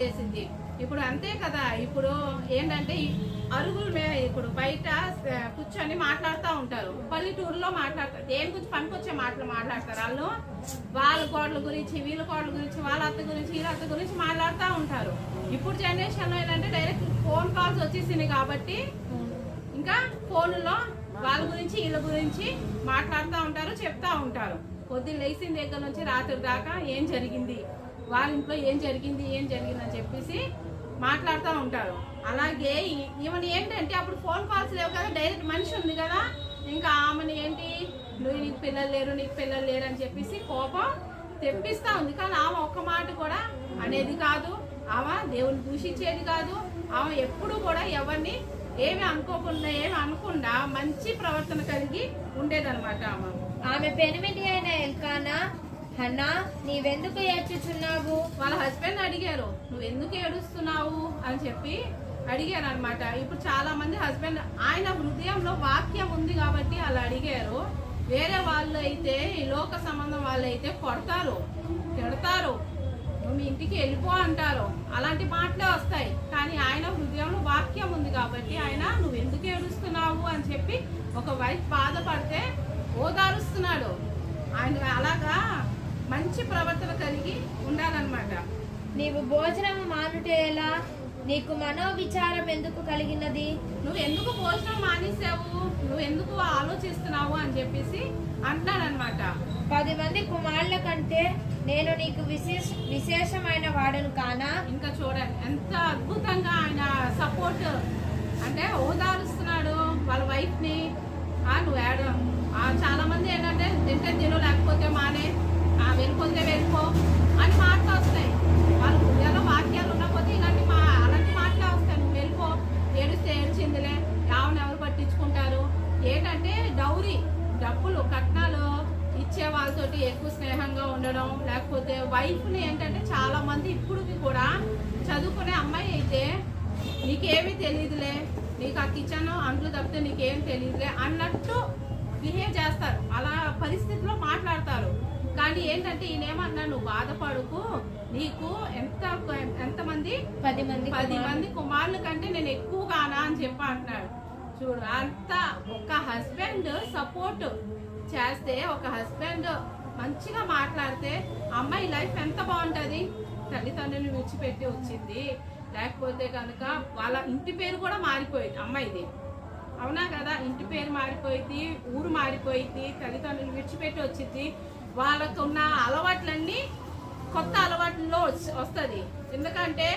చేసింది. ఇప్పుడు అంతే కదా. ఇప్పుడు ఏంటంటే అరుగుల మీద ఇప్పుడు బయట కూర్చొని మాట్లాడుతూ ఉంటారు. పల్లెటూరులో మాట్లాడతారు. దేని గురించి పనికొచ్చే మాటలు మాట్లాడతారు. వాళ్ళు వాళ్ళ కోడల గురించి, వీళ్ళ కోడల గురించి, వాళ్ళ అత్త గురించి, వీళ్ళ అత్త గురించి మాట్లాడుతూ ఉంటారు. ఇప్పుడు జనరేషన్లో ఏంటంటే డైరెక్ట్ ఫోన్ కాల్స్ వచ్చేసింది కాబట్టి ఇంకా ఫోన్లో వాళ్ళ గురించి వీళ్ళ గురించి మాట్లాడుతూ ఉంటారు, చెప్తా ఉంటారు. పొద్దున్న లేచిన దగ్గర నుంచి రాత్రి దాకా ఏం జరిగింది, వాళ్ళ ఇంట్లో ఏం జరిగింది అని చెప్పేసి మాట్లాడుతూ ఉంటారు. అలాగే ఈమెను ఏంటంటే అప్పుడు ఫోన్ కాల్స్ లేవు కదా, డైరెక్ట్ మనిషి ఉంది కదా, ఇంకా ఆమెను ఏంటి నీకు పిల్లలు లేరు అని చెప్పేసి కోపం తెప్పిస్తూ ఉంది. కానీ ఆమె ఒక్క మాట కూడా అనేది కాదు, ఆమె దేవుని దూషించేది కాదు, ఆమె ఎప్పుడు కూడా ఎవరిని ఏమి అనుకోకుండా ఏమి అనకుండా మంచి ప్రవర్తన కలిగి ఉండేదన్నమాట. ఆమె పెనిమిటి అయిన ఎల్కానా, హన్నా నీవెందుకు ఏడ్చుచున్నావు? వాళ్ళ హస్బెండ్ అడిగారు, నువ్వు ఎందుకు ఏడుస్తున్నావు అని చెప్పి అడిగారు అనమాట. ఇప్పుడు చాలా మంది హస్బెండ్ ఆయన హృదయంలో వాక్యం ఉంది కాబట్టి అలా అడిగారు. వేరే వాళ్ళు అయితే ఈ లోక సంబంధం వాళ్ళు అయితే కొడతారు, తిడతారు, నువ్వు మీ ఇంటికి వెళ్ళిపో అంటారు. అలాంటి మాటలే వస్తాయి. కానీ ఆయన హృదయంలో వాక్యం ఉంది కాబట్టి ఆయన నువ్వు ఎందుకు ఏడుస్తున్నావు అని చెప్పి ఒక వైఫ్ బాధపడితే ఓదారుస్తున్నాడు. ఆయన అలాగా మంచి ప్రవర్తన కలిగి ఉండాలన్నమాట. నీవు భోజనం మానుటే ఎలా? నీకు మనోవిచారం ఎందుకు కలిగినది? నువ్వు ఎందుకు భోజనం మానేసావు, నువ్వు ఎందుకు ఆలోచిస్తున్నావు అని చెప్పేసి అంటున్నాడనమాట. 10 మంది కుమారుల కంటే నేను నీకు విశేషమైన వాడను కానా? ఇంకా చూడండి ఎంత అద్భుతంగా ఆయన సపోర్ట్ అంటే ఓదారుస్తున్నాడు వాళ్ళ వైఫ్ ని. నువ్వు చాలా మంది ఏంటంటే తింటే తిను, లేకపోతే మానే, వెళ్ళిపోతే వెళ్ళిపో అని మాటలు వస్తాయి. వాళ్ళ హృదయాల్లో వాక్యాలు ఉన్నపోతే అలాంటి మాటలే వస్తాయి. నువ్వు వెళ్ళిపో, ఏడిస్తే ఏడ్చిందిలే, ఆమెను ఎవరు పట్టించుకుంటారు. ఏంటంటే డౌరీ డబ్బులు కట్నాలు ఇచ్చే వాళ్ళతోటి ఎక్కువ స్నేహంగా ఉండడం, లేకపోతే వైఫ్ని ఏంటంటే చాలా మంది ఇప్పుడు కూడా చదువుకునే అమ్మాయి అయితే నీకేమీ తెలియదులే, నీకు ఆ కిచెన్ అంట్లు తప్పితే నీకేం తెలియదులే అన్నట్టు బిహేవ్ చేస్తారు. అలా పరిస్థితిలో మాట్లాడతారు. కానీ ఏంటంటే ఈయనేమన్నా, నువ్వు బాధపడుకు, నీకు ఎంతమంది 10 మంది కుమారుల కంటే నేను ఎక్కువ కానా అని చెప్పి అంటున్నాడు. చూడు, అంత ఒక హస్బెండ్ సపోర్ట్ చేస్తే, ఒక హస్బెండ్ మంచిగా మాట్లాడితే అమ్మాయి లైఫ్ ఎంత బాగుంటుంది. తల్లిదండ్రులను విడిచిపెట్టి వచ్చింది, లేకపోతే కనుక వాళ్ళ ఇంటి పేరు కూడా మారిపోయింది అమ్మాయిది. అవునా కదా, ఇంటి పేరు మారిపోయింది, ఊరు మారిపోయింది, తల్లిదండ్రులు విడిచిపెట్టి వచ్చింది. వాళ్ళకున్న అలవాట్లన్నీ కొత్త అలవాట్లలో వస్తుంది. ఎందుకంటే